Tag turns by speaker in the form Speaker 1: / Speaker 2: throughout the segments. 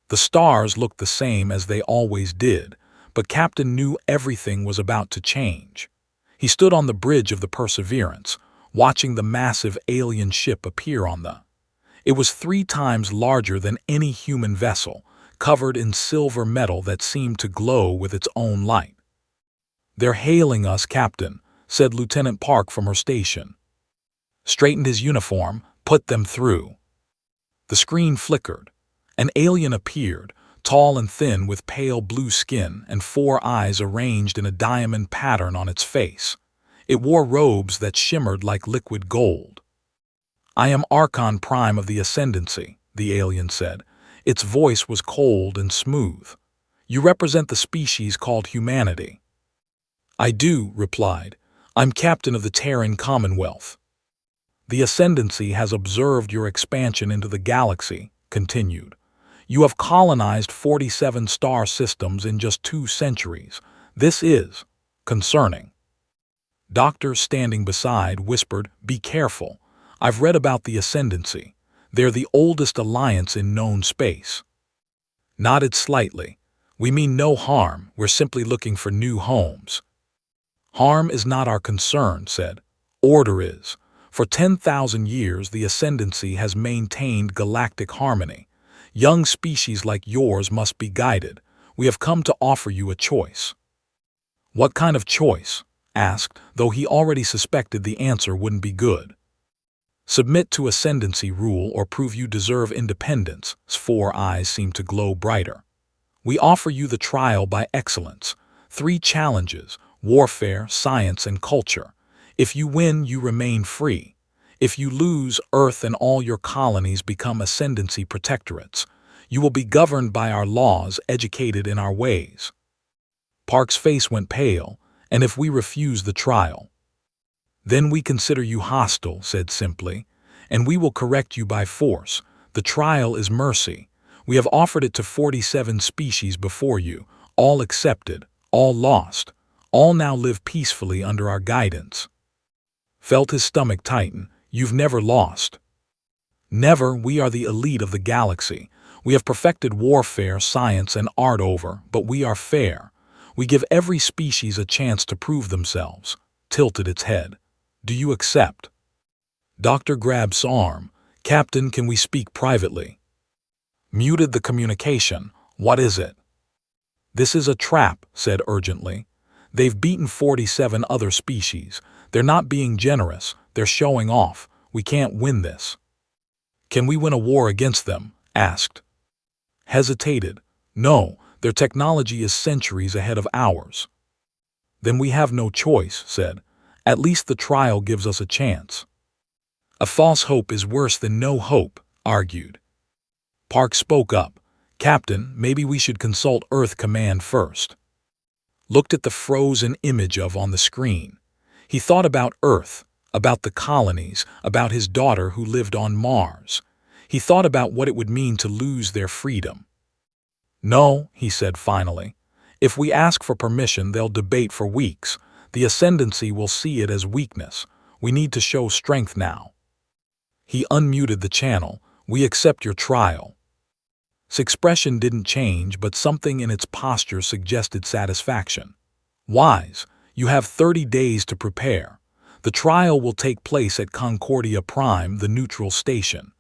Speaker 1: The stars looked the same as they always did, but Captain knew everything was about to change. He stood on the bridge of the Perseverance, watching the massive alien ship appear on the. It was 3 times larger than any human vessel, covered in silver metal that seemed to glow with its own light. "They're hailing us, Captain," said Lieutenant Park from her station. Straightened his uniform, put them through. The screen flickered. An alien appeared, tall and thin with pale blue skin and 4 eyes arranged in a diamond pattern on its face. It wore robes that shimmered like liquid gold. "I am Archon Prime of the Ascendancy," the alien said. Its voice was cold and smooth. "You represent the species called humanity." "I do," replied. "I'm captain of the Terran Commonwealth." "The Ascendancy has observed your expansion into the galaxy," continued. "You have colonized 47 star systems in just 2 centuries. This is concerning." Doctor, standing beside, whispered, "Be careful. I've read about the Ascendancy. They're the oldest alliance in known space." Nodded slightly. "We mean no harm. We're simply looking for new homes." "Harm is not our concern," said. "Order is. For 10,000 years, the Ascendancy has maintained galactic harmony. Young species like yours must be guided. We have come to offer you a choice." "What kind of choice?" asked, though he already suspected the answer wouldn't be good. "Submit to Ascendancy rule or prove you deserve independence." 4 eyes seemed to glow brighter. "We offer you the trial by excellence. 3 challenges: warfare, science, and culture. If you win, you remain free. If you lose, Earth and all your colonies become Ascendancy protectorates. You will be governed by our laws, educated in our ways." Park's face went pale. "And if we refuse the trial?" "Then we consider you hostile," said simply, "and we will correct you by force. The trial is mercy. We have offered it to 47 species before you, all accepted, all lost. All now live peacefully under our guidance." Felt his stomach tighten. "You've never lost." "Never. We are the elite of the galaxy. We have perfected warfare, science, and art over, but we are fair. We give every species a chance to prove themselves." Tilted its head. "Do you accept?" Doctor Grab's arm. "Captain, can we speak privately?" Muted the communication. "What is it?" "This is a trap," said urgently. "They've beaten 47 other species. They're not being generous. They're showing off. We can't win this." "Can we win a war against them?" asked. Hesitated. "No, their technology is centuries ahead of ours." "Then we have no choice," said. "At least the trial gives us a chance." "A false hope is worse than no hope," argued. Park spoke up. "Captain, maybe we should consult Earth Command first." Looked at the frozen image on the screen. He thought about Earth, about the colonies, about his daughter who lived on Mars. He thought about what it would mean to lose their freedom. "No," he said finally. "If we ask for permission, they'll debate for weeks. The Ascendancy will see it as weakness. We need to show strength now." He unmuted the channel. "We accept your trial." His expression didn't change, but something in its posture suggested satisfaction. "Wise, you have 30 days to prepare. The trial will take place at Concordia Prime, the neutral station.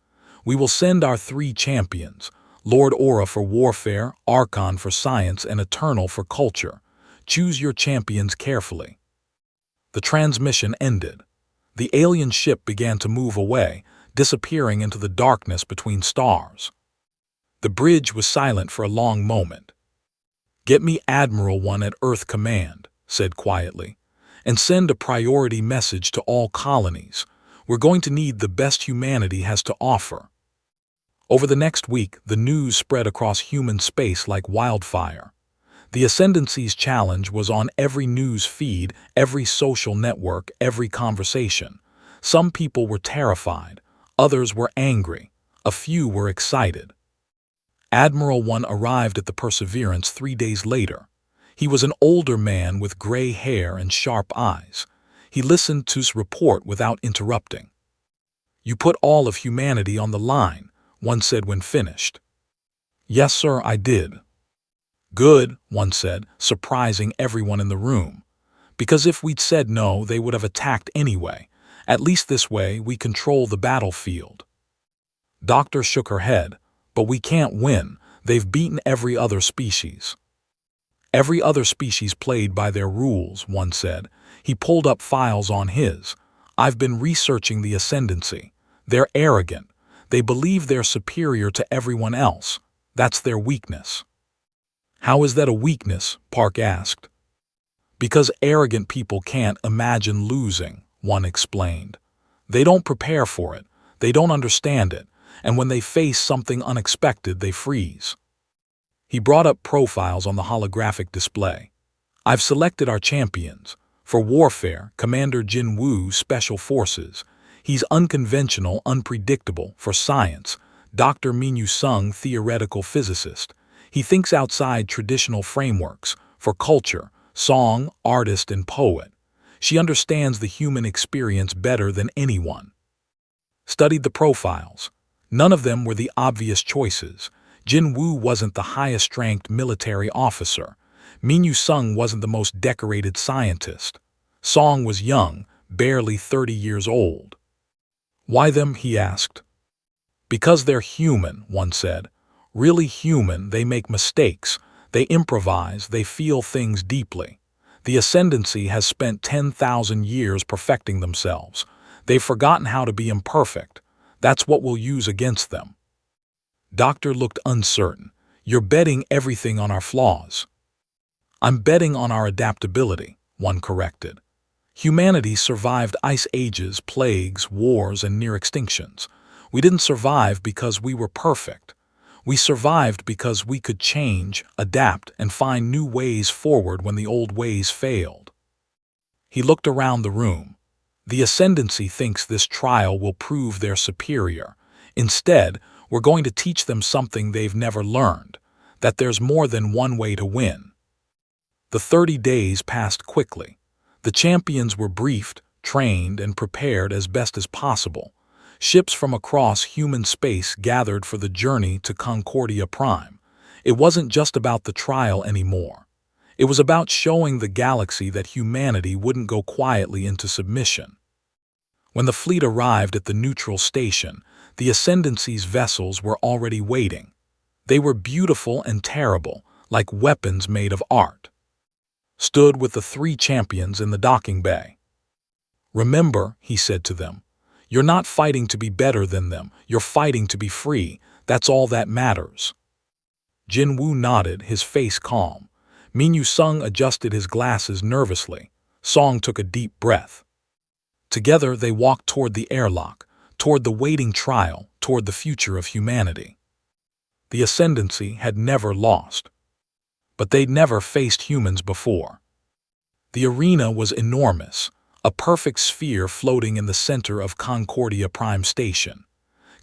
Speaker 1: We will send our 3 champions, Lord Aura for warfare, Archon for science, and Eternal for culture. Choose your champions carefully." The transmission ended. The alien ship began to move away, disappearing into the darkness between stars. The bridge was silent for a long moment. "Get me Admiral 1 at Earth Command," said quietly, "and send a priority message to all colonies. We're going to need the best humanity has to offer." Over the next week, the news spread across human space like wildfire. The Ascendancy's challenge was on every news feed, every social network, every conversation. Some people were terrified, others were angry, a few were excited. Admiral 1 arrived at the Perseverance 3 days later. He was an older man with gray hair and sharp eyes. He listened to his report without interrupting. "You put all of humanity on the line," one said when finished. Yes, sir, I did. Good, one said, surprising everyone in the room. Because if we'd said no, they would have attacked anyway. At least this way, we control the battlefield. Doctor shook her head. But we can't win. They've beaten every other species. Every other species played by their rules, one said. He pulled up files on his. I've been researching the ascendancy. They're arrogant. They believe they're superior to everyone else. That's their weakness. How is that a weakness? Park asked. Because arrogant people can't imagine losing, one explained. They don't prepare for it. They don't understand it. And when they face something unexpected, they freeze. He brought up profiles on the holographic display. I've selected our champions. For warfare, Commander Jin Woo, Special Forces. He's unconventional, unpredictable. For science, Dr. Minyu Sung, theoretical physicist. He thinks outside traditional frameworks. For culture, song, artist, and poet. She understands the human experience better than anyone. Studied the profiles. None of them were the obvious choices. Jin Woo wasn't the highest-ranked military officer. Minyu Sung wasn't the most decorated scientist. Song was young, barely 30 years old. Why them? He asked. Because they're human, one said. Really human. They make mistakes. They improvise. They feel things deeply. The ascendancy has spent 10,000 years perfecting themselves. They've forgotten how to be imperfect. That's what we'll use against them. Doctor looked uncertain. You're betting everything on our flaws. I'm betting on our adaptability, one corrected. Humanity survived ice ages, plagues, wars, and near extinctions. We didn't survive because we were perfect. We survived because we could change, adapt, and find new ways forward when the old ways failed. He looked around the room. The ascendancy thinks this trial will prove they're superior. Instead, we're going to teach them something they've never learned, that there's more than one way to win. The 30 days passed quickly. The champions were briefed, trained, and prepared as best as possible. Ships from across human space gathered for the journey to Concordia Prime. It wasn't just about the trial anymore. It was about showing the galaxy that humanity wouldn't go quietly into submission. When the fleet arrived at the neutral station, the Ascendancy's vessels were already waiting. They were beautiful and terrible, like weapons made of art. Stood with the 3 champions in the docking bay. Remember, he said to them, you're not fighting to be better than them, you're fighting to be free. That's all that matters. Jin Woo nodded, his face calm. Minyu Sung adjusted his glasses nervously. Song took a deep breath. Together they walked toward the airlock, toward the waiting trial, toward the future of humanity. The Ascendancy had never lost. But they'd never faced humans before. The arena was enormous, a perfect sphere floating in the center of Concordia Prime Station.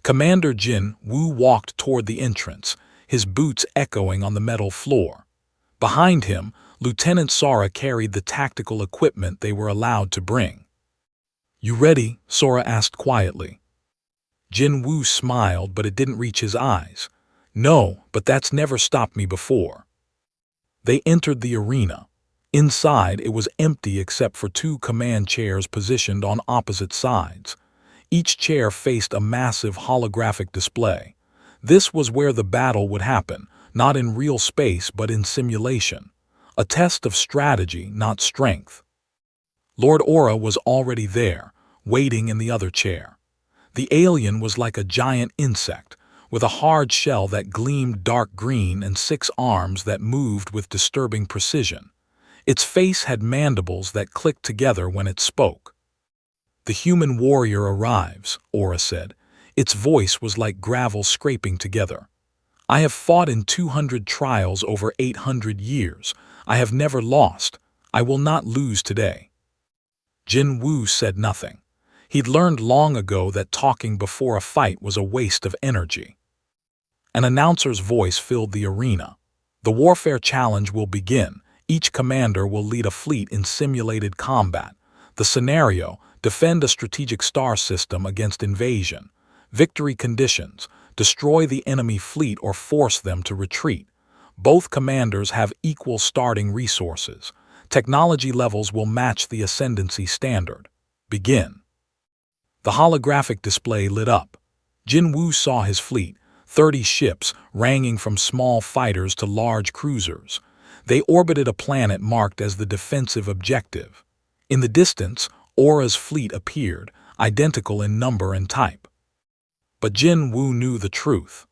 Speaker 1: Commander Jin Woo walked toward the entrance, his boots echoing on the metal floor. Behind him, Lieutenant Sora carried the tactical equipment they were allowed to bring. You ready? Sora asked quietly. Jin Woo smiled, but it didn't reach his eyes. No, but that's never stopped me before. They entered the arena. Inside, it was empty except for 2 command chairs positioned on opposite sides. Each chair faced a massive holographic display. This was where the battle would happen, not in real space but in simulation. A test of strategy, not strength. Lord Aura was already there, waiting in the other chair. The alien was like a giant insect, with a hard shell that gleamed dark green and 6 arms that moved with disturbing precision. Its face had mandibles that clicked together when it spoke. The human warrior arrives, Aura said. Its voice was like gravel scraping together. I have fought in 200 trials over 800 years. I have never lost. I will not lose today. Jin Woo said nothing. He'd learned long ago that talking before a fight was a waste of energy. An announcer's voice filled the arena. The warfare challenge will begin. Each commander will lead a fleet in simulated combat. The scenario: defend a strategic star system against invasion. Victory conditions: destroy the enemy fleet or force them to retreat. Both commanders have equal starting resources. Technology levels will match the ascendancy standard. Begin. The holographic display lit up. Jin Woo saw his fleet, 30 ships ranging from small fighters to large cruisers. They orbited a planet marked as the defensive objective. In the distance, Aura's fleet appeared, identical in number and type. But Jin Woo knew the truth.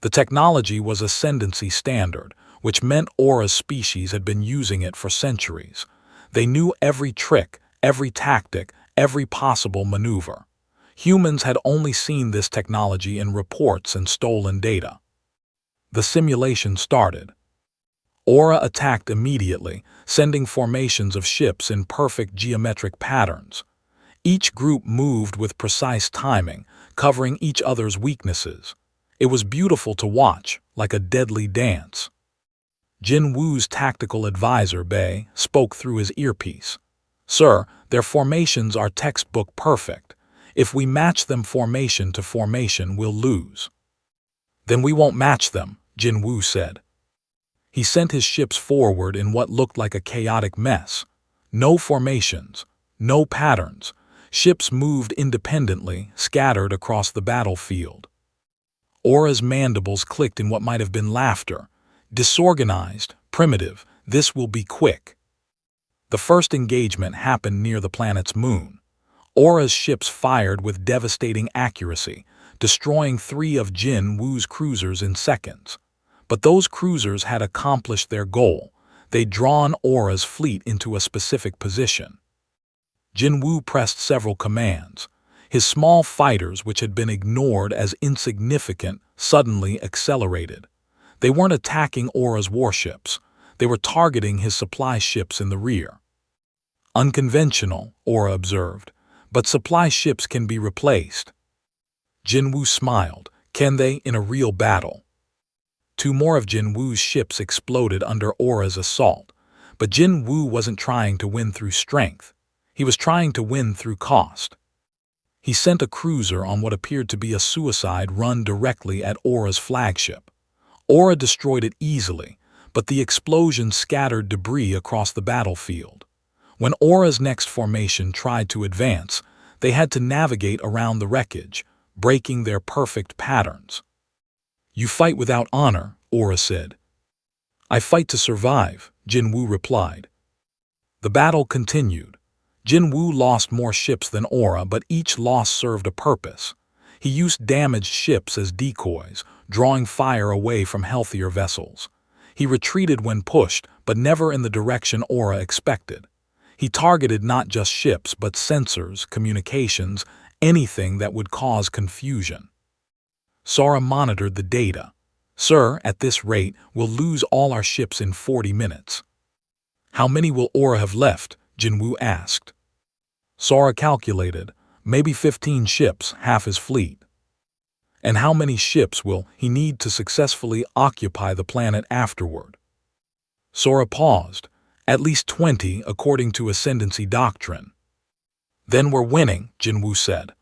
Speaker 1: The technology was ascendancy standard, which meant Aura's species had been using it for centuries. They knew every trick, every tactic, every possible maneuver. Humans had only seen this technology in reports and stolen data. The simulation started. Aura attacked immediately, sending formations of ships in perfect geometric patterns. Each group moved with precise timing, covering each other's weaknesses. It was beautiful to watch, like a deadly dance. Jin Woo's tactical advisor, Bei, spoke through his earpiece. "Sir, their formations are textbook perfect. If we match them formation to formation, we'll lose." "Then we won't match them," Jin Woo said. He sent his ships forward in what looked like a chaotic mess. No formations, no patterns. Ships moved independently, scattered across the battlefield. Aura's mandibles clicked in what might have been laughter. Disorganized, primitive, this will be quick. The first engagement happened near the planet's moon. Aura's ships fired with devastating accuracy, destroying 3 of Jin Woo's cruisers in seconds. But those cruisers had accomplished their goal. They'd drawn Aura's fleet into a specific position. Jin Woo pressed several commands. His small fighters, which had been ignored as insignificant, suddenly accelerated. They weren't attacking Aura's warships. They were targeting his supply ships in the rear. "Unconventional," Aura observed, "but supply ships can be replaced." Jin Woo smiled. "Can they in a real battle?" 2 more of Jin Woo's ships exploded under Aura's assault. But Jin Woo wasn't trying to win through strength. He was trying to win through cost. He sent a cruiser on what appeared to be a suicide run directly at Aura's flagship. Aura destroyed it easily, but the explosion scattered debris across the battlefield. When Aura's next formation tried to advance, they had to navigate around the wreckage, breaking their perfect patterns. "You fight without honor," Aura said. "I fight to survive," Jin Woo replied. The battle continued. Jin Woo lost more ships than Aura, but each loss served a purpose. He used damaged ships as decoys, drawing fire away from healthier vessels. He retreated when pushed, but never in the direction Aura expected. He targeted not just ships, but sensors, communications, anything that would cause confusion. Sora monitored the data. "Sir, at this rate, we'll lose all our ships in 40 minutes. "How many will Aura have left?" Jin Woo asked. Sora calculated. "Maybe 15 ships, half his fleet." "And how many ships will he need to successfully occupy the planet afterward?" Sora paused. "At least 20, according to Ascendancy Doctrine." "Then we're winning," Jin Woo said.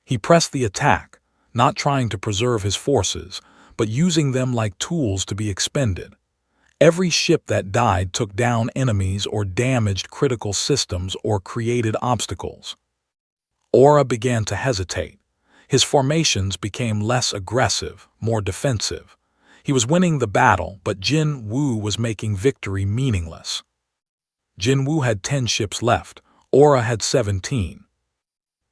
Speaker 1: He pressed the attack, not trying to preserve his forces, but using them like tools to be expended. Every ship that died took down enemies or damaged critical systems or created obstacles. Aura began to hesitate. His formations became less aggressive, more defensive. He was winning the battle, but Jin Woo was making victory meaningless. Jin Woo had 10 ships left. Aura had 17.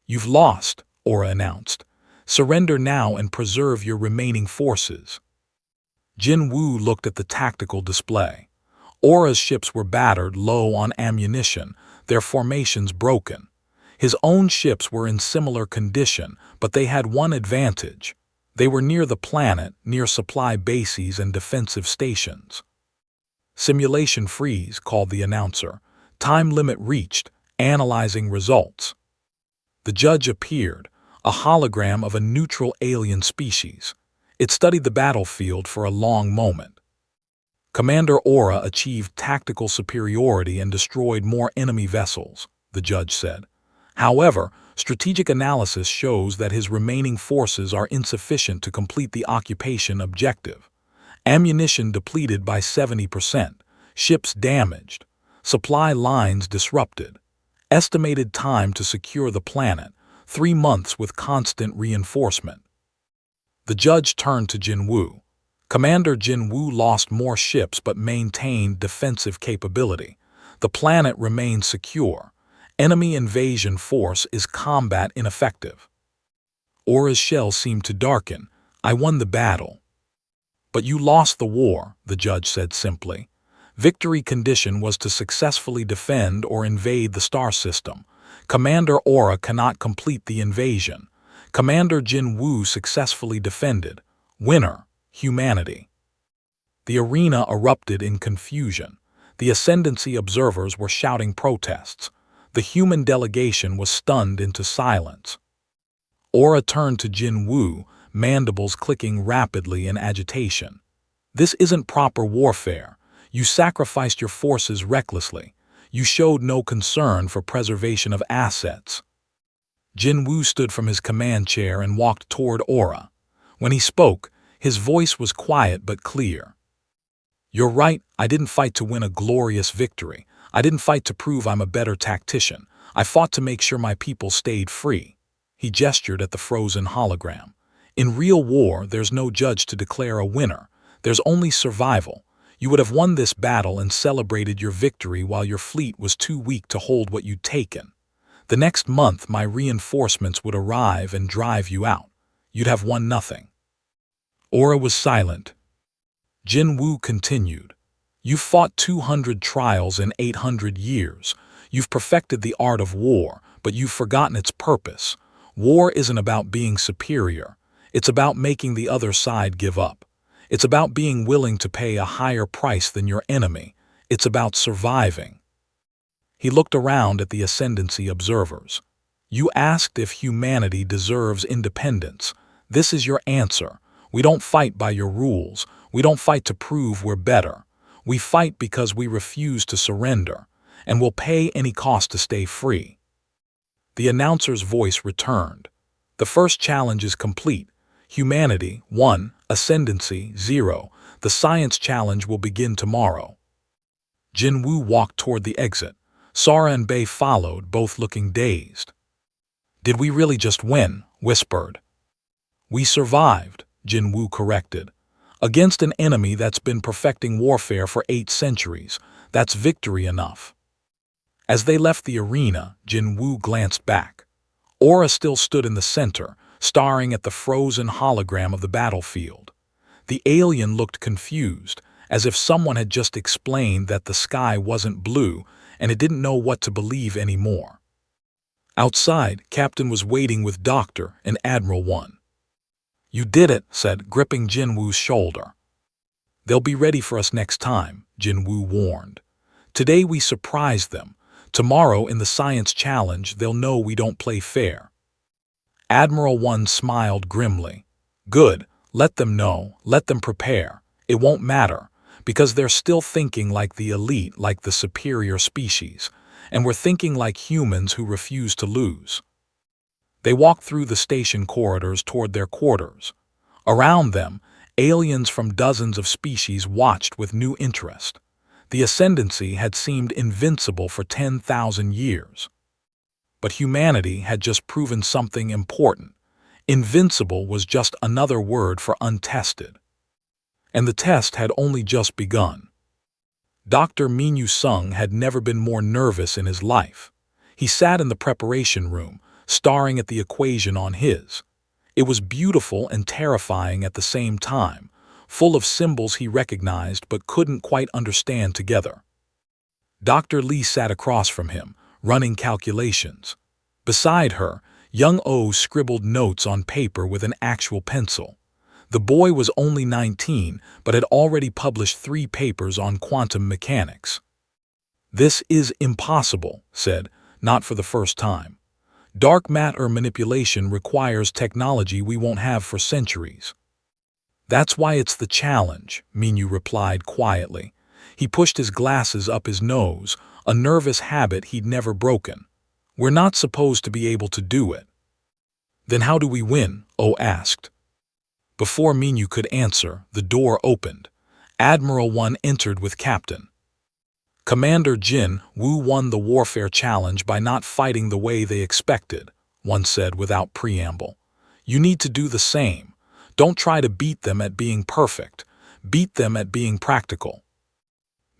Speaker 1: "You've lost," Aura announced. "Surrender now and preserve your remaining forces." Jin Woo looked at the tactical display. Aura's ships were battered, low on ammunition, their formations broken. His own ships were in similar condition, but they had one advantage. They were near the planet, near supply bases and defensive stations. "Simulation freeze," called the announcer. "Time limit reached. Analyzing results." The judge appeared, a hologram of a neutral alien species. It studied the battlefield for a long moment. "Commander Aura achieved tactical superiority and destroyed more enemy vessels," the judge said. However, strategic analysis shows that his remaining forces are insufficient to complete the occupation objective. Ammunition depleted by 70%, ships damaged, supply lines disrupted. Estimated time to secure the planet, 3 months with constant reinforcement. The judge turned to Jinwoo. Commander Jinwoo lost more ships but maintained defensive capability. The planet remains secure. Enemy invasion force is combat ineffective. Aura's shell seemed to darken. I won the battle. But you lost the war, the judge said simply. Victory condition was to successfully defend or invade the star system. Commander Aura cannot complete the invasion. Commander Jinwoo successfully defended. Winner, humanity. The arena erupted in confusion. The Ascendancy observers were shouting protests. The human delegation was stunned into silence. Aura turned to Jinwoo, mandibles clicking rapidly in agitation. This isn't proper warfare. You sacrificed your forces recklessly. You showed no concern for preservation of assets. Jinwoo stood from his command chair and walked toward Aura. When he spoke, his voice was quiet but clear. You're right, I didn't fight to win a glorious victory. I didn't fight to prove I'm a better tactician. I fought to make sure my people stayed free. He gestured at the frozen hologram. In real war, there's no judge to declare a winner. There's only survival. You would have won this battle and celebrated your victory while your fleet was too weak to hold what you'd taken. The next month, my reinforcements would arrive and drive you out. You'd have won nothing. Aura was silent. Jinwoo continued. You've fought 200 trials in 800 years. You've perfected the art of war, but you've forgotten its purpose. War isn't about being superior. It's about making the other side give up. It's about being willing to pay a higher price than your enemy. It's about surviving. He looked around at the Ascendancy observers. You asked if humanity deserves independence. This is your answer. We don't fight by your rules. We don't fight to prove we're better. We fight because we refuse to surrender, and we'll pay any cost to stay free. The announcer's voice returned. The first challenge is complete. Humanity, 1. Ascendancy, 0. The science challenge will begin tomorrow. Jinwoo walked toward the exit. Sara and Bei followed, both looking dazed. Did we really just win? Whispered. We survived, Jinwoo corrected. Against an enemy that's been perfecting warfare for 8 centuries. That's victory enough. As they left the arena, Jinwoo glanced back. Aura still stood in the center, staring at the frozen hologram of the battlefield. The alien looked confused, as if someone had just explained that the sky wasn't blue and it didn't know what to believe anymore. Outside, Captain was waiting with Doctor and Admiral 1. You did it, said, gripping Jinwoo's shoulder. They'll be ready for us next time, Jinwoo warned. Today we surprised them. Tomorrow in the science challenge they'll know we don't play fair. Admiral 1 smiled grimly. Good, let them know, let them prepare. It won't matter, because they're still thinking like the elite, like the superior species, and we're thinking like humans who refuse to lose. They walked through the station corridors toward their quarters. Around them, aliens from dozens of species watched with new interest. The Ascendancy had seemed invincible for 10,000 years. But humanity had just proven something important. Invincible was just another word for untested. And the test had only just begun. Dr. Minyu Sung had never been more nervous in his life. He sat in the preparation room, staring at the equation on his. It was beautiful and terrifying at the same time, full of symbols he recognized but couldn't quite understand together. Dr. Lee sat across from him, running calculations. Beside her, young O scribbled notes on paper with an actual pencil. The boy was only 19, but had already published 3 papers on quantum mechanics. This is impossible, said, not for the first time. Dark matter manipulation requires technology we won't have for centuries. That's why it's the challenge, Minyu replied quietly. He pushed his glasses up his nose, a nervous habit he'd never broken. We're not supposed to be able to do it. Then how do we win? O asked. Before Minyu could answer, the door opened. Admiral One entered with Captain. Commander Jin Woo won the warfare challenge by not fighting the way they expected, one said without preamble. You need to do the same. Don't try to beat them at being perfect. Beat them at being practical.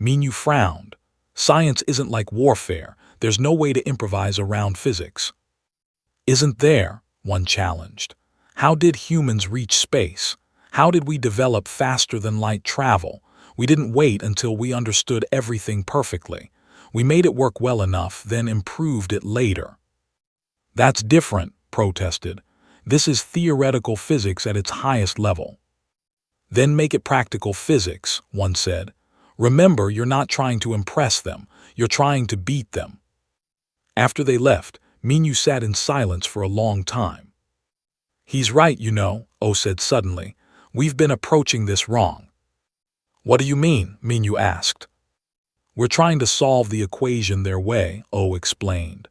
Speaker 1: Minyu frowned. Science isn't like warfare. There's no way to improvise around physics. Isn't there? One challenged. How did humans reach space? How did we develop faster-than-light travel? We didn't wait until we understood everything perfectly. We made it work well enough, then improved it later. That's different, protested. This is theoretical physics at its highest level. Then make it practical physics, one said. Remember, you're not trying to impress them. You're trying to beat them. After they left, Minyu sat in silence for a long time. He's right, you know, O said suddenly. We've been approaching this wrong. What do you mean? Minyu asked. We're trying to solve the equation their way, O explained.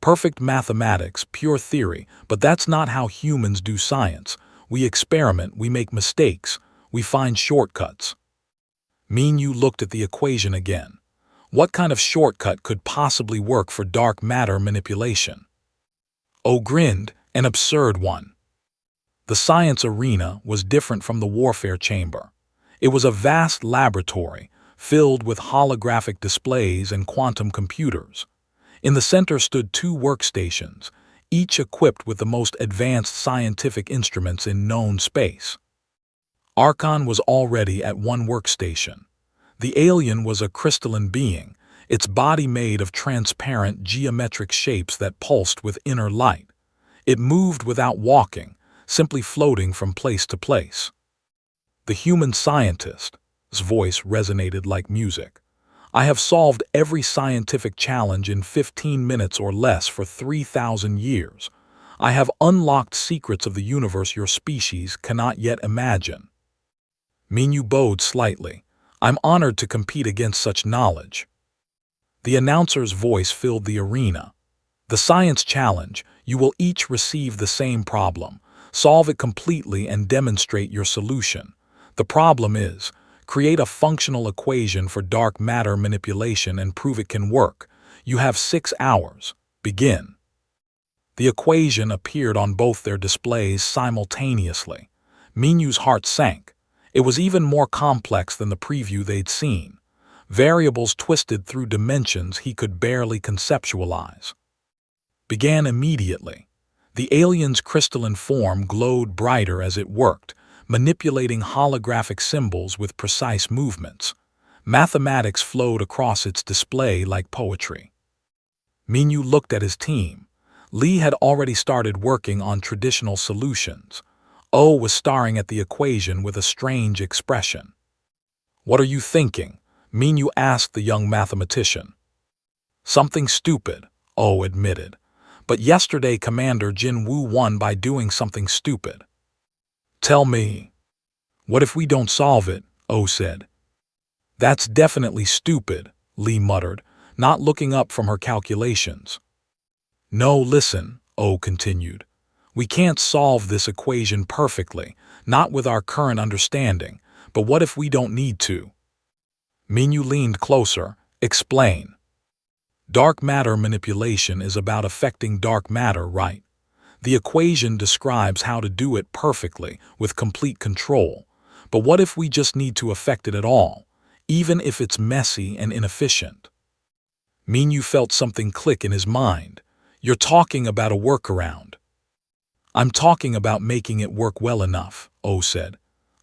Speaker 1: Perfect mathematics, pure theory, but that's not how humans do science. We experiment, we make mistakes, we find shortcuts. Minyu looked at the equation again. What kind of shortcut could possibly work for dark matter manipulation? O grinned, an absurd one. The science arena was different from the warfare chamber. It was a vast laboratory, filled with holographic displays and quantum computers. In the center stood 2 workstations, each equipped with the most advanced scientific instruments in known space. Archon was already at one workstation. The alien was a crystalline being, its body made of transparent geometric shapes that pulsed with inner light. It moved without walking, simply floating from place to place. The human scientist's voice resonated like music. I have solved every scientific challenge in 15 minutes or less for 3,000 years. I have unlocked secrets of the universe your species cannot yet imagine. Minyu bowed slightly. I'm honored to compete against such knowledge. The announcer's voice filled the arena. The science challenge, you will each receive the same problem. Solve it completely and demonstrate your solution. The problem is, create a functional equation for dark matter manipulation and prove it can work. You have 6 hours. Begin. The equation appeared on both their displays simultaneously. Minyu's heart sank. It was even more complex than the preview they'd seen. Variables twisted through dimensions he could barely conceptualize. Began immediately. The alien's crystalline form glowed brighter as it worked, manipulating holographic symbols with precise movements. Mathematics flowed across its display like poetry. Minyu looked at his team. Lee had already started working on traditional solutions. O was staring at the equation with a strange expression. What are you thinking? Minyu asked the young mathematician. Something stupid, O admitted. But yesterday Commander Jin Woo won by doing something stupid. Tell me. What if we don't solve it? O said. That's definitely stupid, Lee muttered, not looking up from her calculations. No, listen, O continued. We can't solve this equation perfectly, not with our current understanding, but what if we don't need to? Minyu leaned closer. Explain. Dark matter manipulation is about affecting dark matter, right? The equation describes how to do it perfectly, with complete control. But what if we just need to affect it at all, even if it's messy and inefficient? Minyu felt something click in his mind. You're talking about a workaround. I'm talking about making it work well enough, O said.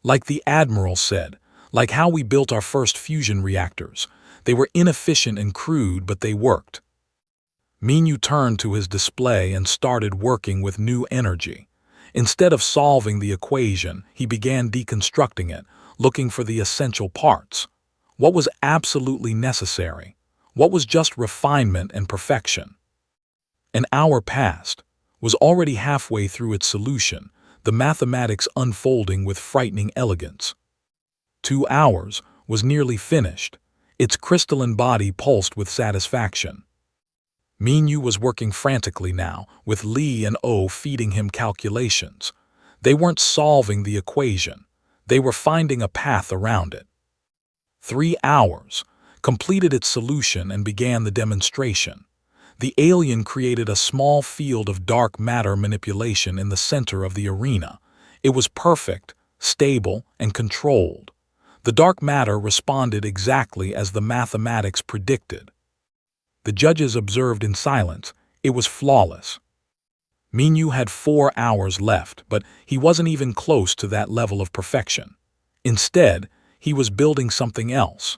Speaker 1: Like the Admiral said, like how we built our first fusion reactors. They were inefficient and crude, but they worked. Minyu turned to his display and started working with new energy. Instead of solving the equation, he began deconstructing it, looking for the essential parts. What was absolutely necessary? What was just refinement and perfection? An hour passed, was already halfway through its solution, the mathematics unfolding with frightening elegance. 2 hours was nearly finished. Its crystalline body pulsed with satisfaction. Minyu was working frantically now, with Li and O feeding him calculations. They weren't solving the equation. They were finding a path around it. 3 hours, completed its solution and began the demonstration. The alien created a small field of dark matter manipulation in the center of the arena. It was perfect, stable, and controlled. The dark matter responded exactly as the mathematics predicted. The judges observed in silence. It was flawless. Minyu had 4 hours left, but he wasn't even close to that level of perfection. Instead, he was building something else.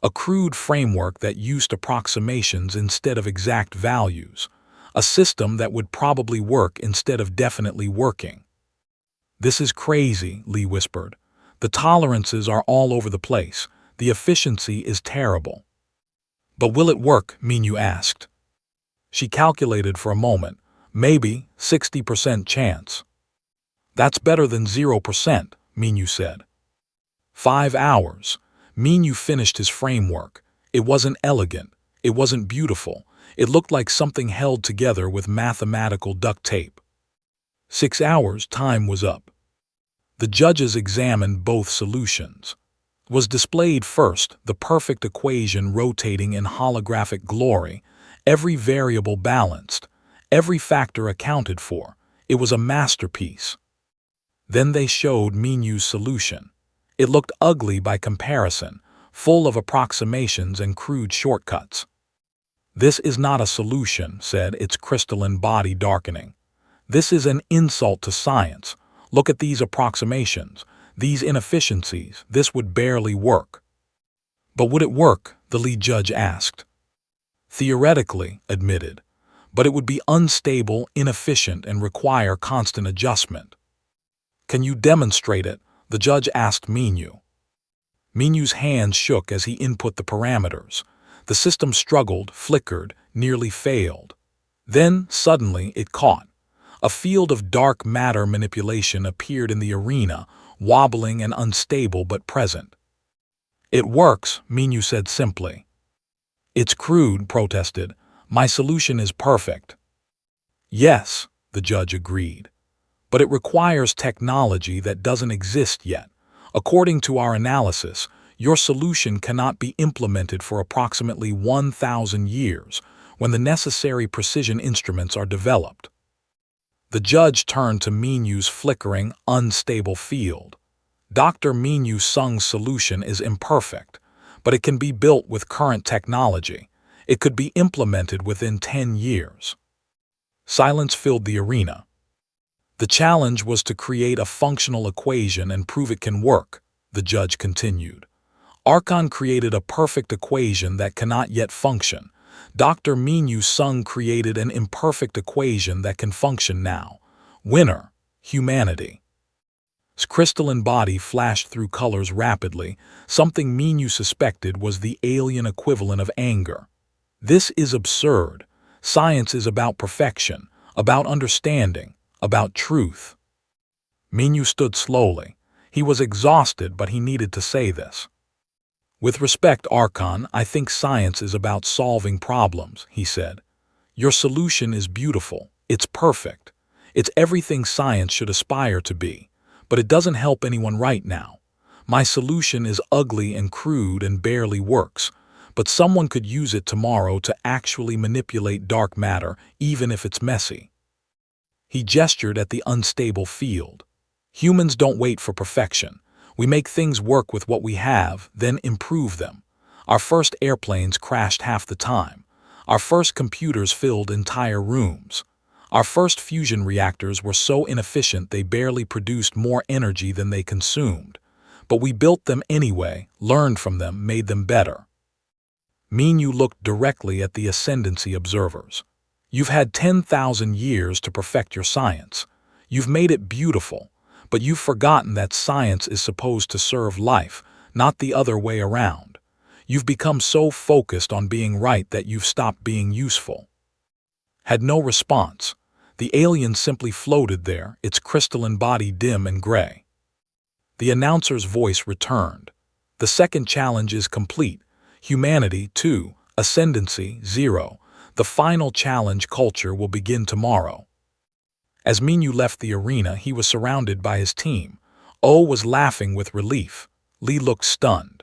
Speaker 1: A crude framework that used approximations instead of exact values. A system that would probably work instead of definitely working. "This is crazy," Li whispered. "The tolerances are all over the place. The efficiency is terrible." "But will it work?" Minyu asked. She calculated for a moment. "Maybe 60% chance." "That's better than 0%, Minyu said. 5 hours. Minyu finished his framework. It wasn't elegant. It wasn't beautiful. It looked like something held together with mathematical duct tape. 6 hours, time was up. The judges examined both solutions. Was displayed first the perfect equation rotating in holographic glory, every variable balanced, every factor accounted for. It was a masterpiece. Then they showed Minyu's solution. It looked ugly by comparison, full of approximations and crude shortcuts. "This is not a solution," said its crystalline body darkening. "This is an insult to science. Look at these approximations, these inefficiencies. This would barely work." "But would it work?" the lead judge asked. "Theoretically," admitted, "but it would be unstable, inefficient, and require constant adjustment." "Can you demonstrate it?" the judge asked Minyu. Minyu's hands shook as he input the parameters. The system struggled, flickered, nearly failed. Then, suddenly, it caught. A field of dark matter manipulation appeared in the arena, wobbling and unstable but present. "It works," Minyu said simply. "It's crude," protested. "My solution is perfect." "Yes," the judge agreed. "But it requires technology that doesn't exist yet. According to our analysis, your solution cannot be implemented for approximately 1,000 years, when the necessary precision instruments are developed." The judge turned to Minyu's flickering, unstable field. "Dr. Minyu Sung's solution is imperfect, but it can be built with current technology. It could be implemented within 10 years. Silence filled the arena. "The challenge was to create a functional equation and prove it can work," the judge continued. "Archon created a perfect equation that cannot yet function. Dr. Minyu Sung created an imperfect equation that can function now. Winner, humanity." His crystalline body flashed through colors rapidly. Something Minyu suspected was the alien equivalent of anger. "This is absurd. Science is about perfection, about understanding, about truth." Minyu stood slowly. He was exhausted, but he needed to say this. "With respect, Archon, I think science is about solving problems," he said. "Your solution is beautiful. It's perfect. It's everything science should aspire to be. But it doesn't help anyone right now. My solution is ugly and crude and barely works, but someone could use it tomorrow to actually manipulate dark matter, even if it's messy." He gestured at the unstable field. "Humans don't wait for perfection. We make things work with what we have, then improve them. Our first airplanes crashed half the time. Our first computers filled entire rooms. Our first fusion reactors were so inefficient they barely produced more energy than they consumed. But we built them anyway, learned from them, made them better." Minyu looked directly at the Ascendancy observers. "You've had 10,000 years to perfect your science. You've made it beautiful, but you've forgotten that science is supposed to serve life, not the other way around. You've become so focused on being right that you've stopped being useful." Had no response. The alien simply floated there, its crystalline body dim and gray. The announcer's voice returned. "The second challenge is complete. Humanity, 2. Ascendancy, 0. The final challenge culture will begin tomorrow. As Minyu left the arena, he was surrounded by his team. O was laughing with relief. Lee looked stunned.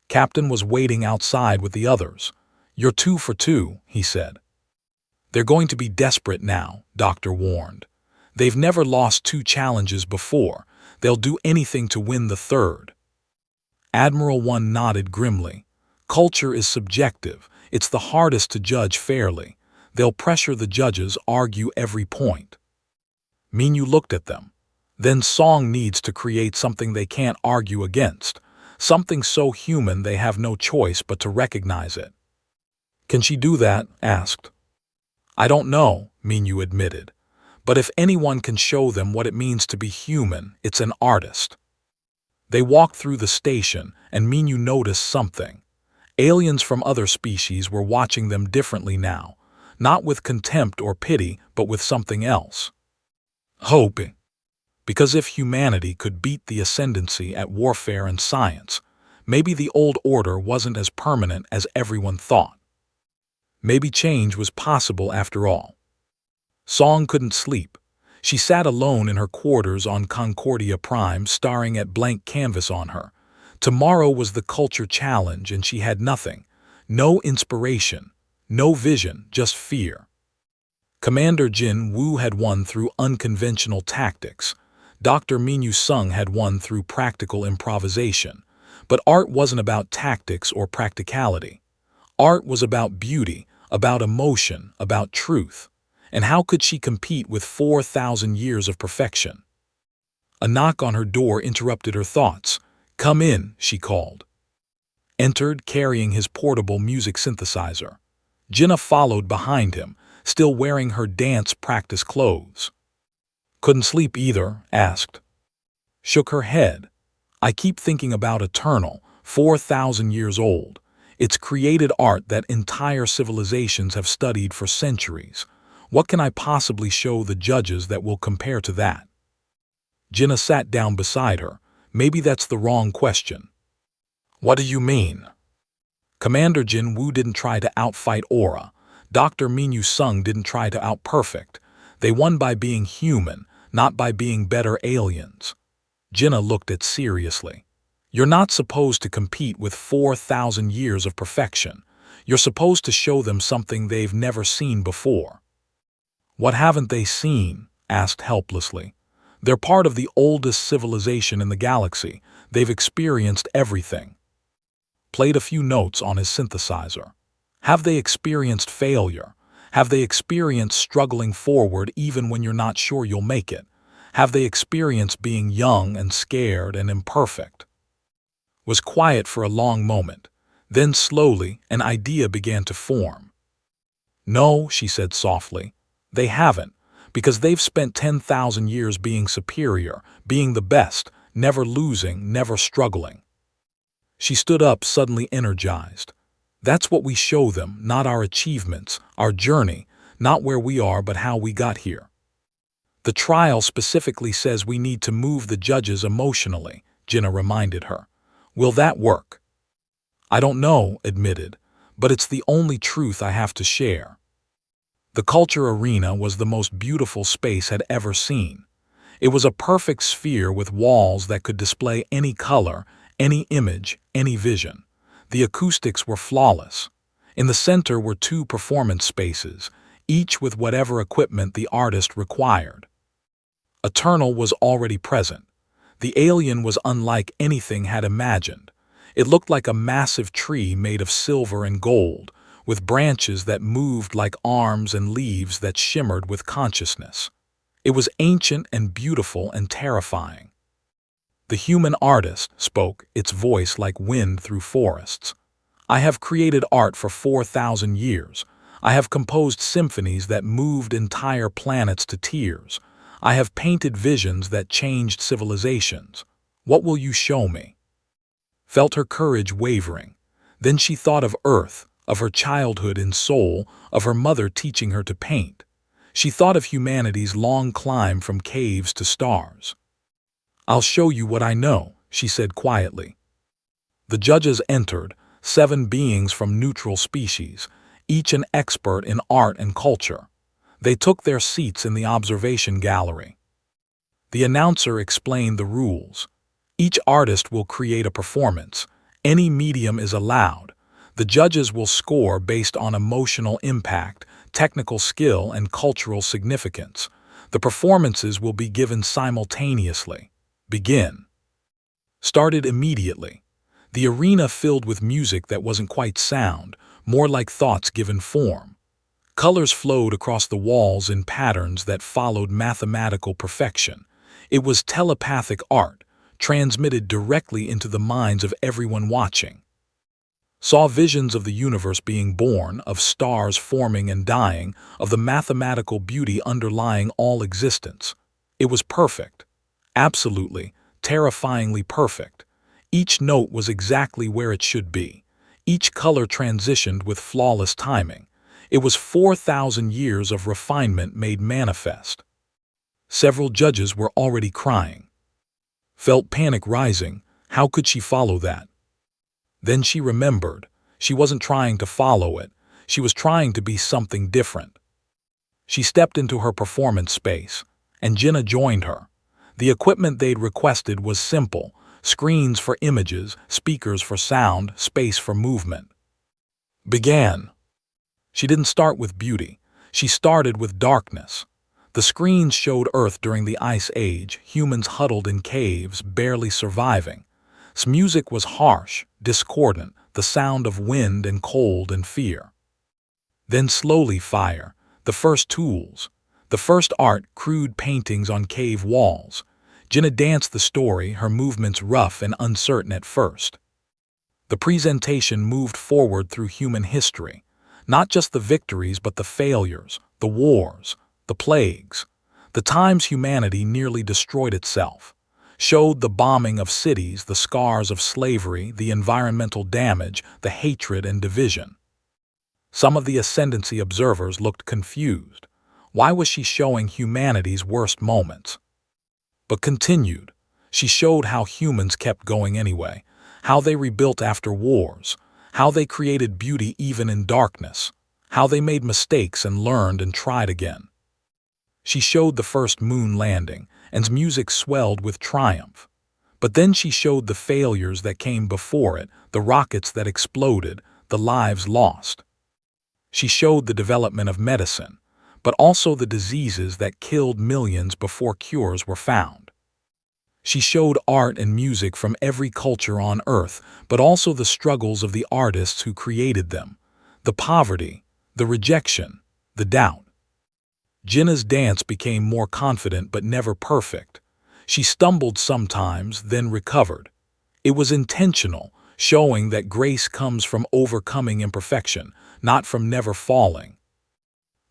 Speaker 1: Captain was waiting outside with the others. "You're 2 for 2, he said. "They're going to be desperate now," Doctor warned. "They've never lost 2 challenges before. They'll do anything to win the 3rd. Admiral 1 nodded grimly. "Culture is subjective. It's the hardest to judge fairly. They'll pressure the judges, argue every point." Minyu looked at them. "Then Song needs to create something they can't argue against, something so human they have no choice but to recognize it." "Can she do that?" asked. "I don't know," Minyu admitted. "But if anyone can show them what it means to be human, it's an artist." They walked through the station, and Minyu noticed something. Aliens from other species were watching them differently now, not with contempt or pity, but with something else. Hope. Because if humanity could beat the ascendancy at warfare and science, maybe the old order wasn't as permanent as everyone thought. Maybe change was possible after all. Song couldn't sleep. She sat alone in her quarters on Concordia Prime, staring at blank canvas on her. Tomorrow was the culture challenge, and she had nothing. No inspiration, no vision, just fear. Commander Jin Woo had won through unconventional tactics. Dr. Minyu Sung had won through practical improvisation. But art wasn't about tactics or practicality. Art was about beauty, about emotion, about truth. And how could she compete with 4,000 years of perfection? A knock on her door interrupted her thoughts. "Come in," she called. Entered, carrying his portable music synthesizer. Jinna followed behind him, still wearing her dance practice clothes. "Couldn't sleep either?" asked. Shook her head. "I keep thinking about Eternal, 4,000 years old. It's created art that entire civilizations have studied for centuries. What can I possibly show the judges that will compare to that?" Jinna sat down beside her. "Maybe that's the wrong question." "What do you mean?" Commander Jin Woo didn't try to outfight Aura. Dr. Minyu Sung didn't try to outperfect. They won by being human, not by being better aliens. Jinna looked at seriously. "You're not supposed to compete with 4,000 years of perfection. You're supposed to show them something they've never seen before." "What haven't they seen?" asked helplessly. "They're part of the oldest civilization in the galaxy. They've experienced everything." Played a few notes on his synthesizer. "Have they experienced failure? Have they experienced struggling forward even when you're not sure you'll make it? Have they experienced being young and scared and imperfect?" Was quiet for a long moment. Then slowly, an idea began to form. "No," she said softly. "They haven't, because they've spent 10,000 years being superior, being the best, never losing, never struggling." She stood up, suddenly energized. "That's what we show them, not our achievements, our journey, not where we are but how we got here. The trial specifically says we need to move the judges emotionally," Jinna reminded her. "Will that work?" "I don't know," admitted, "but it's the only truth I have to share." The culture arena was the most beautiful space had ever seen. It was a perfect sphere with walls that could display any color, any image, any vision. The acoustics were flawless. In the center were 2 performance spaces, each with whatever equipment the artist required. Eternal was already present. The alien was unlike anything had imagined. It looked like a massive tree made of silver and gold, with branches that moved like arms and leaves that shimmered with consciousness. It was ancient and beautiful and terrifying. The human artist spoke, its voice like wind through forests. "I have created art for 4,000 years. I have composed symphonies that moved entire planets to tears. I have painted visions that changed civilizations. What will you show me?" Felt her courage wavering. Then she thought of Earth, of her childhood in Seoul, of her mother teaching her to paint. She thought of humanity's long climb from caves to stars. "I'll show you what I know," she said quietly. The judges entered, 7 beings from neutral species. each an expert in art and culture. They took their seats in the observation gallery. The announcer explained the rules. Each artist will create a performance. Any medium is allowed. The judges will score based on emotional impact, technical skill, and cultural significance. The performances will be given simultaneously. Begin. Started immediately. The arena filled with music that wasn't quite sound, more like thoughts given form. Colors flowed across the walls in patterns that followed mathematical perfection. It was telepathic art, transmitted directly into the minds of everyone watching. Saw visions of the universe being born, of stars forming and dying, of the mathematical beauty underlying all existence. It was perfect. Absolutely, terrifyingly perfect. Each note was exactly where it should be. Each color transitioned with flawless timing. It was 4,000 years of refinement made manifest. Several judges were already crying. Felt panic rising. How could she follow that? Then she remembered. She wasn't trying to follow it. She was trying to be something different. She stepped into her performance space, and Jinnah joined her. The equipment they'd requested was simple: screens for images, speakers for sound, space for movement. Began. She didn't start with beauty. She started with darkness. The screens showed Earth during the Ice Age, humans huddled in caves, barely surviving. Music was harsh, discordant, the sound of wind and cold and fear. Then slowly fire, the first tools, the first art, crude paintings on cave walls. Jinnah danced the story, her movements rough and uncertain at first. The presentation moved forward through human history, not just the victories but the failures, the wars, the plagues, the times humanity nearly destroyed itself. Showed the bombing of cities, the scars of slavery, the environmental damage, the hatred and division. Some of the ascendancy observers looked confused. Why was she showing humanity's worst moments? But continued. She showed how humans kept going anyway, how they rebuilt after wars, how they created beauty even in darkness, how they made mistakes and learned and tried again. She showed the first moon landing, and music swelled with triumph. But then she showed the failures that came before it, the rockets that exploded, the lives lost. She showed the development of medicine, but also the diseases that killed millions before cures were found. She showed art and music from every culture on Earth, but also the struggles of the artists who created them, the poverty, the rejection, the doubt. Jinnah's dance became more confident but never perfect. She stumbled sometimes, then recovered. It was intentional, showing that grace comes from overcoming imperfection, not from never falling.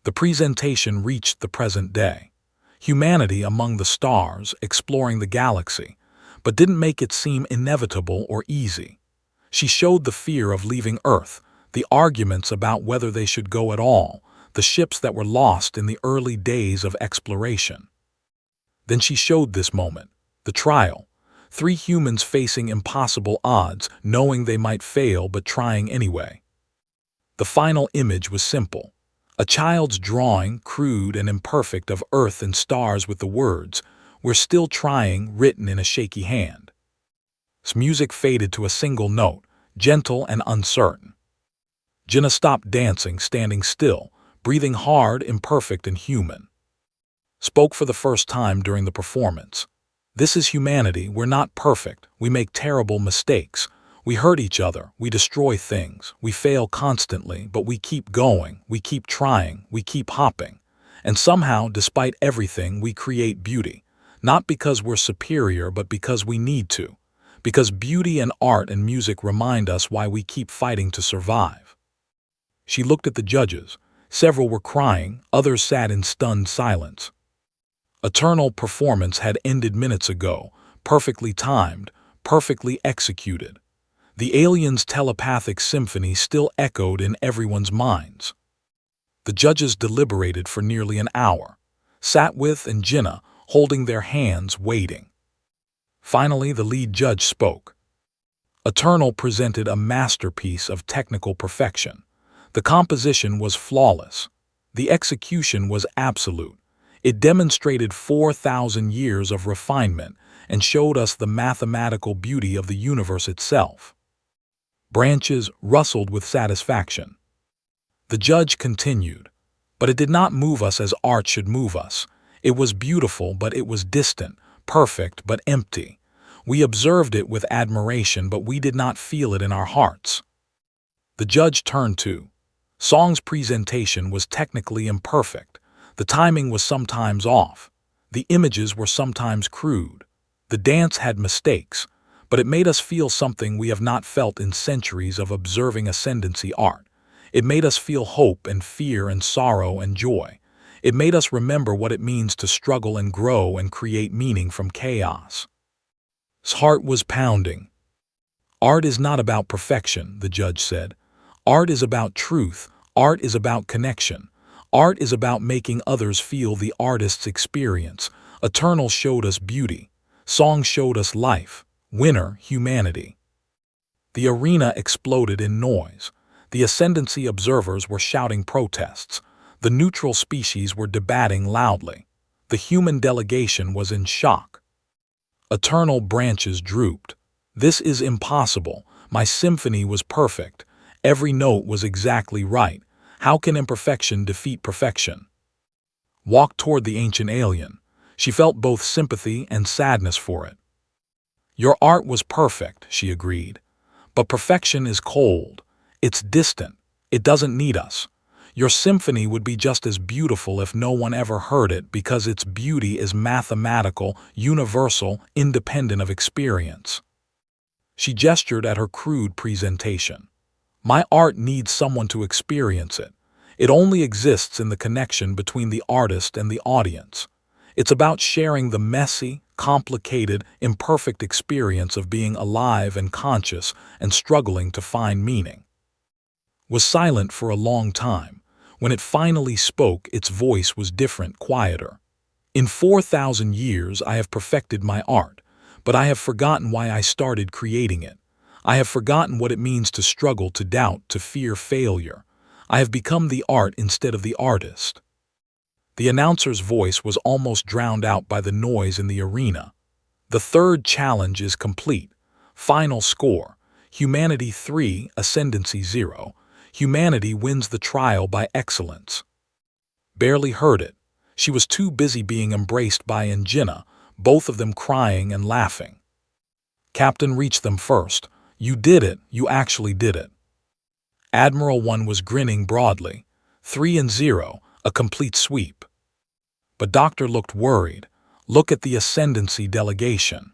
Speaker 1: The presentation reached the present day. Humanity among the stars, exploring the galaxy, but didn't make it seem inevitable or easy. She showed the fear of leaving Earth, the arguments about whether they should go at all, the ships that were lost in the early days of exploration. Then she showed this moment, the trial. 3 humans facing impossible odds, knowing they might fail but trying anyway. The final image was simple. A child's drawing, crude and imperfect, of Earth and stars with the words, "We're still trying," written in a shaky hand. Music faded to a single note, gentle and uncertain. Jinnah stopped dancing, standing still, breathing hard, imperfect and human. Spoke for the first time during the performance. "This is humanity. We're not perfect. We make terrible mistakes. We hurt each other. We destroy things. We fail constantly, but we keep going. We keep trying. We keep hopping. And somehow, despite everything, we create beauty. Not because we're superior, but because we need to. Because beauty and art and music remind us why we keep fighting to survive." She looked at the judges. Several were crying, others sat in stunned silence. Eternal performance had ended minutes ago, perfectly timed, perfectly executed. The aliens' telepathic symphony still echoed in everyone's minds. The judges deliberated for nearly an hour, sat with and Jinnah, holding their hands, waiting. Finally, the lead judge spoke. Eternal presented a masterpiece of technical perfection. The composition was flawless. The execution was absolute. It demonstrated 4,000 years of refinement and showed us the mathematical beauty of the universe itself. Branches rustled with satisfaction. The judge continued, but it did not move us as art should move us. It was beautiful, but it was distant, perfect, but empty. We observed it with admiration, but we did not feel it in our hearts. The judge turned to. Song's presentation was technically imperfect. The timing was sometimes off. The images were sometimes crude. The dance had mistakes, but it made us feel something we have not felt in centuries of observing ascendancy art. It made us feel hope and fear and sorrow and joy. It made us remember what it means to struggle and grow and create meaning from chaos. His heart was pounding. Art is not about perfection, the judge said. Art is about truth. Art is about connection. Art is about making others feel the artist's experience. Eternal showed us beauty. Song showed us life. Winner, humanity. The arena exploded in noise. The ascendancy observers were shouting protests. The neutral species were debating loudly. The human delegation was in shock. Eternal branches drooped. This is impossible. My symphony was perfect. Every note was exactly right. How can imperfection defeat perfection? Walked toward the ancient alien. She felt both sympathy and sadness for it. Your art was perfect, she agreed. But perfection is cold. It's distant. It doesn't need us. Your symphony would be just as beautiful if no one ever heard it because its beauty is mathematical, universal, independent of experience. She gestured at her crude presentation. My art needs someone to experience it. It only exists in the connection between the artist and the audience. It's about sharing the messy, complicated, imperfect experience of being alive and conscious and struggling to find meaning. Was silent for a long time. When it finally spoke, its voice was different, quieter. In 4,000 years I have perfected my art, but I have forgotten why I started creating it. I have forgotten what it means to struggle, to doubt, to fear failure. I have become the art instead of the artist. The announcer's voice was almost drowned out by the noise in the arena. The third challenge is complete. Final score. Humanity 3, Ascendancy 0. Humanity wins the trial by excellence. Barely heard it. She was too busy being embraced by Angina, both of them crying and laughing. Captain reached them first. You did it. You actually did it. Admiral 1 was grinning broadly. 3-0, a complete sweep. But Doctor looked worried. Look at the ascendancy delegation.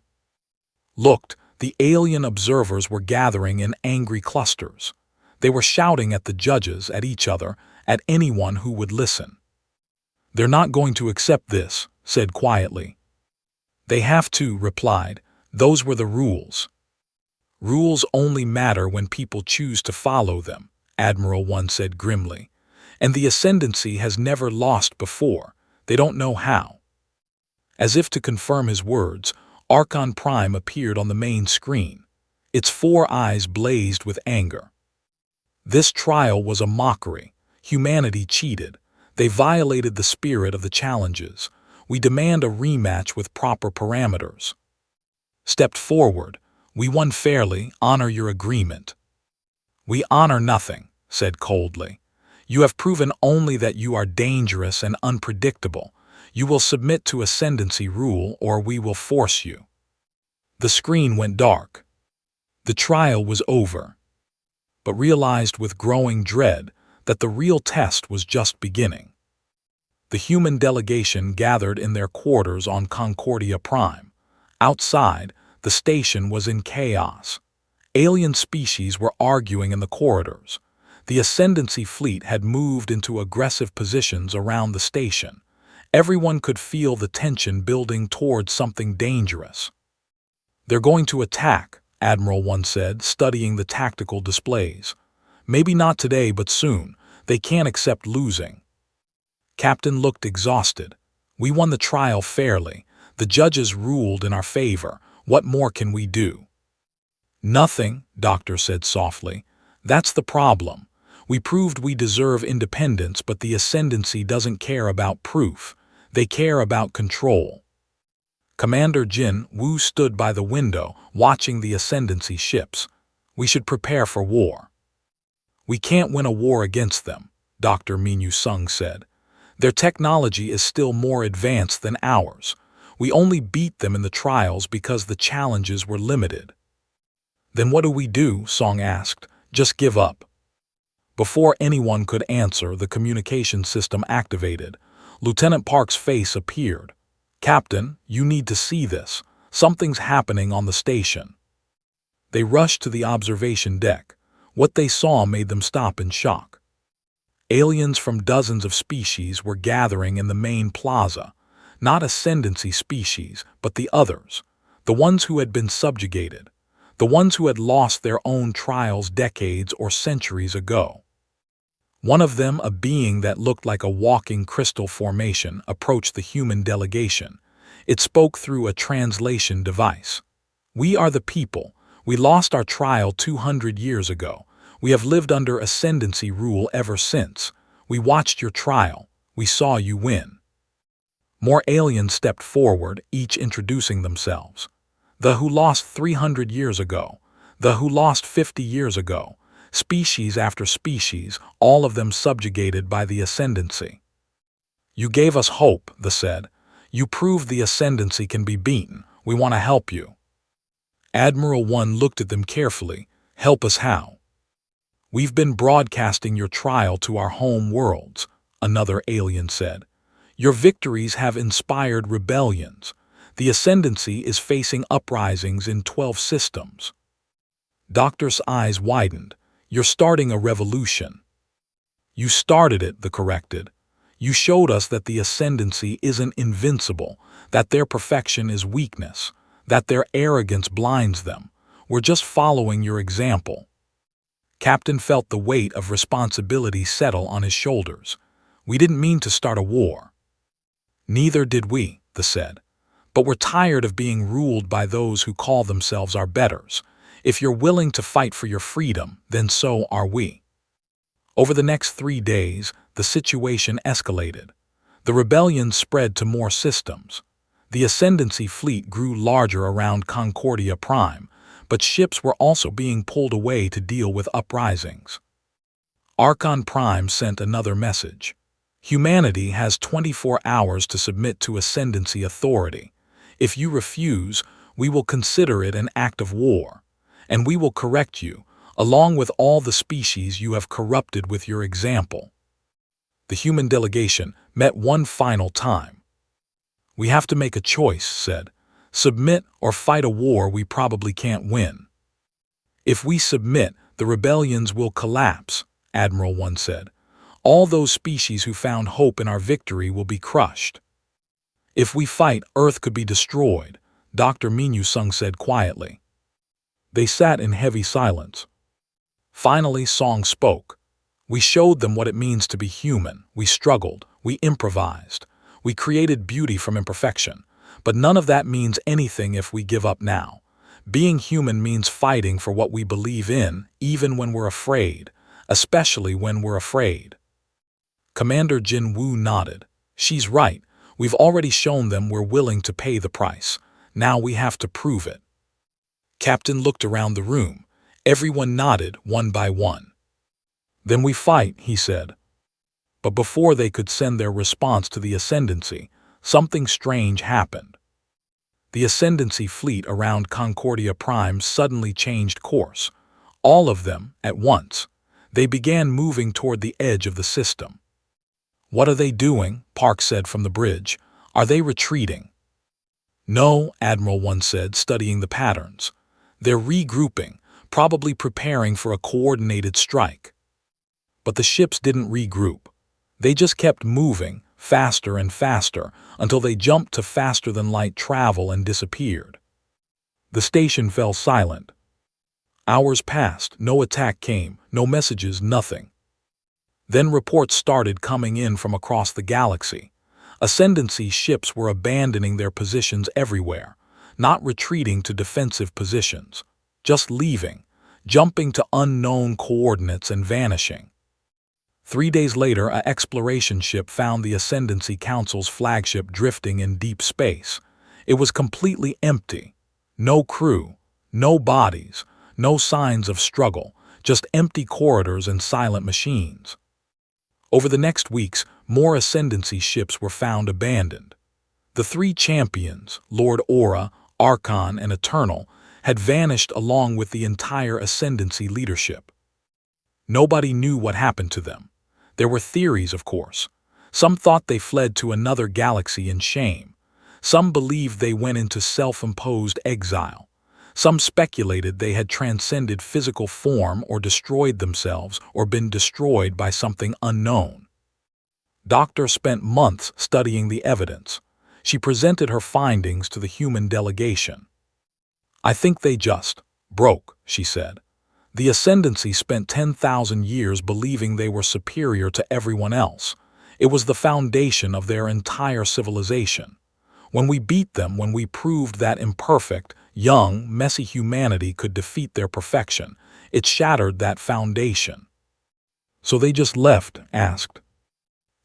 Speaker 1: Looked, the alien observers were gathering in angry clusters. They were shouting at the judges, at each other, at anyone who would listen. They're not going to accept this, said quietly. They have to, replied. Those were the rules. Rules only matter when people choose to follow them, Admiral 1 said grimly. And the ascendancy has never lost before. They don't know how. As if to confirm his words, Archon Prime appeared on the main screen. Its 4 eyes blazed with anger. This trial was a mockery. Humanity cheated. They violated the spirit of the challenges. We demand a rematch with proper parameters. Stepped forward. We won fairly. Honor your agreement. We honor nothing, said coldly. You have proven only that you are dangerous and unpredictable. You will submit to ascendancy rule or we will force you. The screen went dark. The trial was over, but realized with growing dread that the real test was just beginning. The human delegation gathered in their quarters on Concordia Prime. Outside, the station was in chaos. Alien species were arguing in the corridors. The Ascendancy fleet had moved into aggressive positions around the station. Everyone could feel the tension building towards something dangerous. They're going to attack, Admiral 1 said, studying the tactical displays. Maybe not today, but soon. They can't accept losing. Captain looked exhausted. We won the trial fairly. The judges ruled in our favor. What more can we do? Nothing, Doctor said softly. That's the problem. We proved we deserve independence, but the Ascendancy doesn't care about proof. They care about control. Commander Jin Woo stood by the window, watching the Ascendancy ships. We should prepare for war. We can't win a war against them, Dr. Minyu Sung said. Their technology is still more advanced than ours. We only beat them in the trials because the challenges were limited. Then what do we do? Song asked. Just give up. Before anyone could answer, the communication system activated. Lieutenant Park's face appeared. Captain, you need to see this. Something's happening on the station. They rushed to the observation deck. What they saw made them stop in shock. Aliens from dozens of species were gathering in the main plaza. Not Ascendancy species, but the others. The ones who had been subjugated. The ones who had lost their own trials decades or centuries ago. One of them, a being that looked like a walking crystal formation, approached the human delegation. It spoke through a translation device. We are the people. We lost our trial 200 years ago. We have lived under Ascendancy rule ever since. We watched your trial. We saw you win. More aliens stepped forward, each introducing themselves. The who lost 300 years ago. The who lost 50 years ago. Species after species, all of them subjugated by the Ascendancy. You gave us hope, they said. You proved the Ascendancy can be beaten. We want to help you. Admiral One looked at them carefully. Help us how? We've been broadcasting your trial to our home worlds, another alien said. Your victories have inspired rebellions. The Ascendancy is facing uprisings in 12 systems. Doctor's eyes widened. You're starting a revolution. You started it, they corrected. You showed us that the Ascendancy isn't invincible, that their perfection is weakness, that their arrogance blinds them. We're just following your example. Captain felt the weight of responsibility settle on his shoulders. We didn't mean to start a war. Neither did we, they said. But we're tired of being ruled by those who call themselves our betters. If you're willing to fight for your freedom, then so are we. Over the next 3 days, the situation escalated. The rebellion spread to more systems. The Ascendancy fleet grew larger around Concordia Prime, but ships were also being pulled away to deal with uprisings. Archon Prime sent another message. Humanity has 24 hours to submit to Ascendancy authority. If you refuse, we will consider it an act of war, and we will correct you, along with all the species you have corrupted with your example. The human delegation met one final time. We have to make a choice, said. Submit or fight a war we probably can't win. If we submit, the rebellions will collapse, Admiral One said. All those species who found hope in our victory will be crushed. If we fight, Earth could be destroyed, Dr. Minyu Sung said quietly. They sat in heavy silence. Finally, Song spoke. We showed them what it means to be human. We struggled. We improvised. We created beauty from imperfection. But none of that means anything if we give up now. Being human means fighting for what we believe in, even when we're afraid, especially when we're afraid. Commander Jin Woo nodded. She's right. We've already shown them we're willing to pay the price. Now we have to prove it. Captain looked around the room. Everyone nodded, one by one. Then we fight, he said. But before they could send their response to the Ascendancy, something strange happened. The Ascendancy fleet around Concordia Prime suddenly changed course. All of them, at once. They began moving toward the edge of the system. What are they doing? Park said from the bridge. Are they retreating? No, Admiral One said, studying the patterns. They're regrouping, probably preparing for a coordinated strike. But the ships didn't regroup. They just kept moving, faster and faster, until they jumped to faster-than-light travel and disappeared. The station fell silent. Hours passed, no attack came, no messages, nothing. Then reports started coming in from across the galaxy. Ascendancy ships were abandoning their positions everywhere, not retreating to defensive positions, just leaving, jumping to unknown coordinates and vanishing. 3 days later, an exploration ship found the Ascendancy Council's flagship drifting in deep space. It was completely empty. No crew, no bodies, no signs of struggle, just empty corridors and silent machines. Over the next weeks, more Ascendancy ships were found abandoned. The three champions, Lord Aura, Archon, and Eternal, had vanished along with the entire Ascendancy leadership. Nobody knew what happened to them. There were theories, of course. Some thought they fled to another galaxy in shame. Some believed they went into self-imposed exile. Some speculated they had transcended physical form or destroyed themselves or been destroyed by something unknown. Doctor spent months studying the evidence. She presented her findings to the human delegation. "I think they just broke," she said. "The Ascendancy spent 10,000 years believing they were superior to everyone else. It was the foundation of their entire civilization. When we beat them, when we proved that imperfect, young, messy humanity could defeat their perfection, it shattered that foundation." "So they just left?" asked.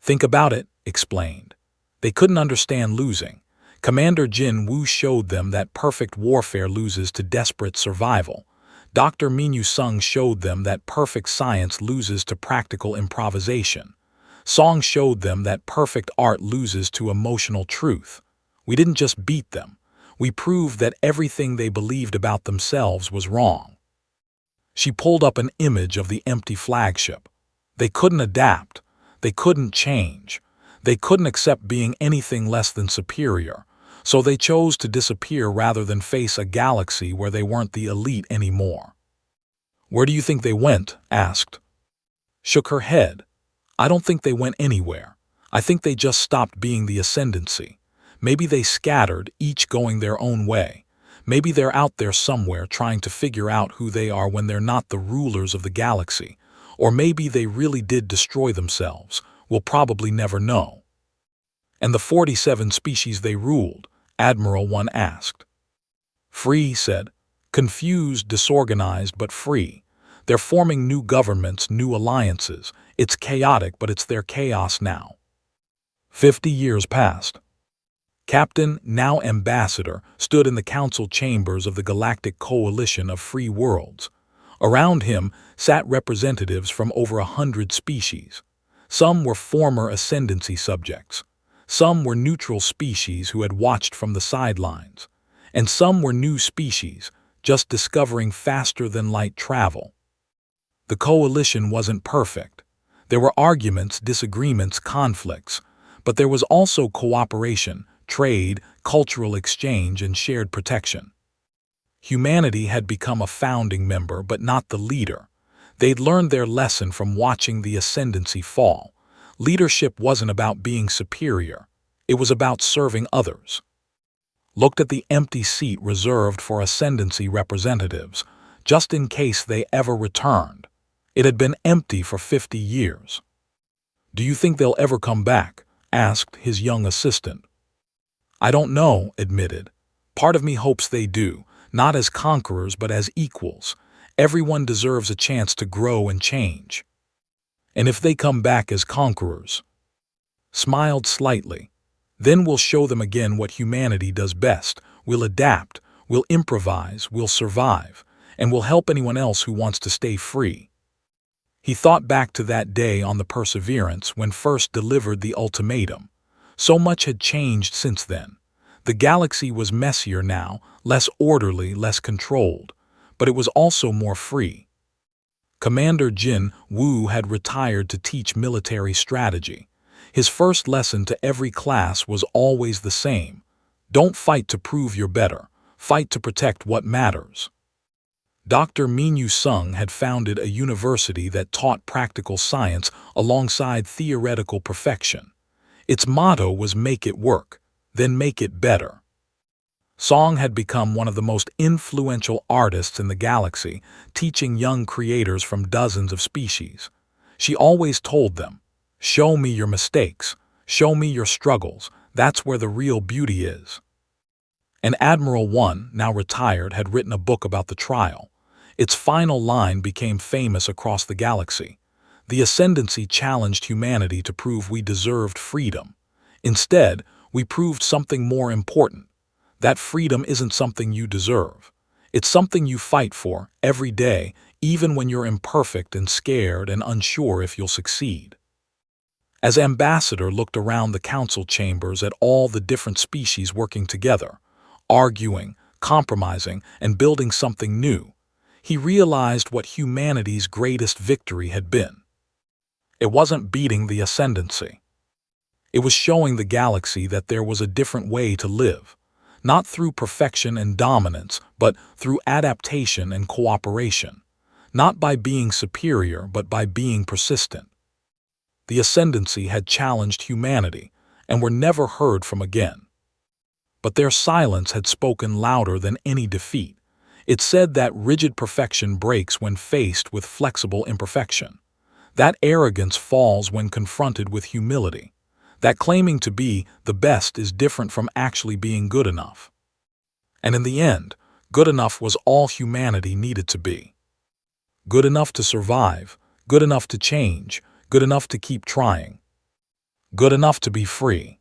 Speaker 1: "Think about it," explained. "They couldn't understand losing. Commander Jin Wu showed them that perfect warfare loses to desperate survival. Dr. Minyu Sung showed them that perfect science loses to practical improvisation. Song showed them that perfect art loses to emotional truth. We didn't just beat them. We proved that everything they believed about themselves was wrong." She pulled up an image of the empty flagship. They couldn't adapt. They couldn't change. They couldn't accept being anything less than superior. So they chose to disappear rather than face a galaxy where they weren't the elite anymore. "Where do you think they went?" asked. Shook her head. "I don't think they went anywhere. I think they just stopped being the Ascendancy. Maybe they scattered, each going their own way. Maybe they're out there somewhere trying to figure out who they are when they're not the rulers of the galaxy. Or maybe they really did destroy themselves. We'll probably never know." "And the 47 species they ruled?" Admiral 1 asked. "Free," said. "Confused, disorganized, but free. They're forming new governments, new alliances. It's chaotic, but it's their chaos now." 50 years passed. Captain, now Ambassador, stood in the council chambers of the Galactic Coalition of Free Worlds. Around him sat representatives from over 100 species. Some were former Ascendancy subjects. Some were neutral species who had watched from the sidelines. And some were new species, just discovering faster-than-light travel. The coalition wasn't perfect. There were arguments, disagreements, conflicts. But there was also cooperation, trade, cultural exchange, and shared protection. Humanity had become a founding member, but not the leader. They'd learned their lesson from watching the Ascendancy fall. Leadership wasn't about being superior. It was about serving others. Looked at the empty seat reserved for Ascendancy representatives, just in case they ever returned. It had been empty for 50 years. "Do you think they'll ever come back?" asked his young assistant. "I don't know," admitted. "Part of me hopes they do, not as conquerors but as equals. Everyone deserves a chance to grow and change." "And if they come back as conquerors?" Smiled slightly. "Then we'll show them again what humanity does best. We'll adapt, we'll improvise, we'll survive, and we'll help anyone else who wants to stay free." He thought back to that day on the Perseverance when first delivered the ultimatum. So much had changed since then. The galaxy was messier now, less orderly, less controlled, but it was also more free. Commander Jin Wu had retired to teach military strategy. His first lesson to every class was always the same. Don't fight to prove you're better. Fight to protect what matters. Dr. Minyu Sung had founded a university that taught practical science alongside theoretical perfection. Its motto was "Make it work, then make it better." Song had become one of the most influential artists in the galaxy, teaching young creators from dozens of species. She always told them, "Show me your mistakes, show me your struggles, that's where the real beauty is." And Admiral 1, now retired, had written a book about the trial. Its final line became famous across the galaxy. The ascendancy challenged humanity to prove we deserved freedom. Instead, we proved something more important. That freedom isn't something you deserve. It's something you fight for every day, even when you're imperfect and scared and unsure if you'll succeed. As Ambassador looked around the council chambers at all the different species working together, arguing, compromising, and building something new, he realized what humanity's greatest victory had been. It wasn't beating the ascendancy. It was showing the galaxy that there was a different way to live, not through perfection and dominance, but through adaptation and cooperation, not by being superior, but by being persistent. The ascendancy had challenged humanity and were never heard from again. But their silence had spoken louder than any defeat. It said that rigid perfection breaks when faced with flexible imperfection. That arrogance falls when confronted with humility. That claiming to be the best is different from actually being good enough. And in the end, good enough was all humanity needed to be. Good enough to survive, good enough to change, good enough to keep trying, good enough to be free.